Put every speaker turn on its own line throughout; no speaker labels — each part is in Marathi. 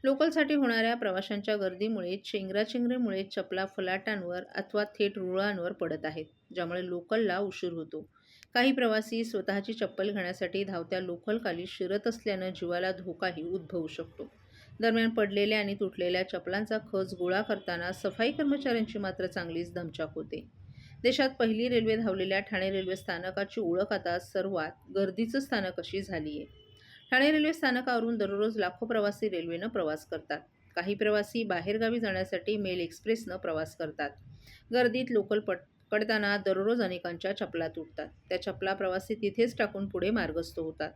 लोकलसाठी होणाऱ्या प्रवाशांच्या गर्दीमुळे चेंगराचेंगरीमुळे चपला फलाटांवर अथवा थेट रुळांवर पडत आहेत, ज्यामुळे लोकलला उशीर होतो. काही प्रवासी स्वतःची चप्पल घेण्यासाठी धावत्या लोकलखाली शिरत असल्यानं जीवाला धोकाही उद्भवू शकतो. दरम्यान पडलेल्या आणि तुटलेल्या चपलांचा खच गोळा करताना सफाई कर्मचाऱ्यांची मात्र चांगलीच दमछाक होते. देशात पहिली रेल्वे धावलेल्या ठाणे रेल्वे स्थानकाची ओळख आता सर्वात गर्दीचं स्थानक अशी झाली आहे. ठाणे रेल्वे स्थानकावरून दररोज लाखो प्रवासी रेल्वेनं प्रवास करतात. काही प्रवासी बाहेरगावी जाण्यासाठी मेल एक्सप्रेसनं प्रवास करतात. गर्दीत लोकल पकडताना दररोज अनेकांच्या चपला तुटतात. त्या चपला प्रवासी तिथेच टाकून पुढे मार्गस्थ होतात.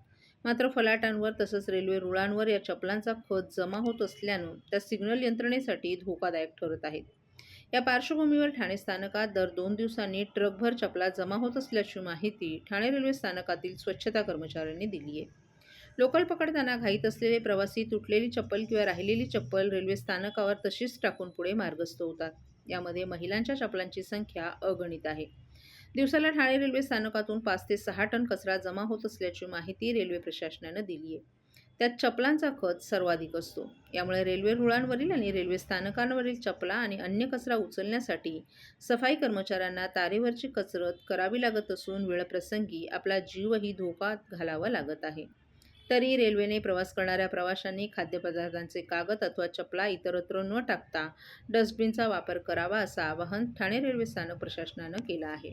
मात्र फलाटांवर तसंच रेल्वे रुळांवर या चपलांचा खच जमा होत असल्यानं त्या सिग्नल यंत्रणेसाठी धोकादायक ठरत आहेत. या पार्श्वभूमीवर ठाणे स्थानकात दर 2 दिवसांनी ट्रकभर चपला जमा होत असल्याची माहिती ठाणे रेल्वे स्थानकातील स्वच्छता कर्मचाऱ्यांनी दिली आहे. लोकल पकडताना घाईत असलेले प्रवासी तुटलेली चप्पल किंवा राहिलेली चप्पल रेल्वे स्थानकावर तशीच टाकून पुढे मार्गस्थ होतात. यामध्ये महिलांच्या चपलांची संख्या अगणित आहे. दिवसाला ठाणे रेल्वे स्थानकातून 5 ते 6 टन कचरा जमा होत असल्याची माहिती रेल्वे प्रशासनानं दिली आहे. त्यात चपलांचा खच सर्वाधिक असतो. यामुळे रेल्वे रुळांवरील आणि रेल्वे स्थानकांवरील चपला आणि अन्य कचरा उचलण्यासाठी सफाई कर्मचाऱ्यांना तारेवरची कसरत करावी लागत असून वेळप्रसंगी आपला जीवही धोक्यात घालावा लागत आहे. तरी रेल्वेने प्रवास करणाऱ्या प्रवाशांनी खाद्यपदार्थांचे कागद अथवा चपला इतरत्र न टाकता डस्टबिनचा वापर करावा असं आवाहन ठाणे रेल्वे स्थानक प्रशासनानं केलं आहे.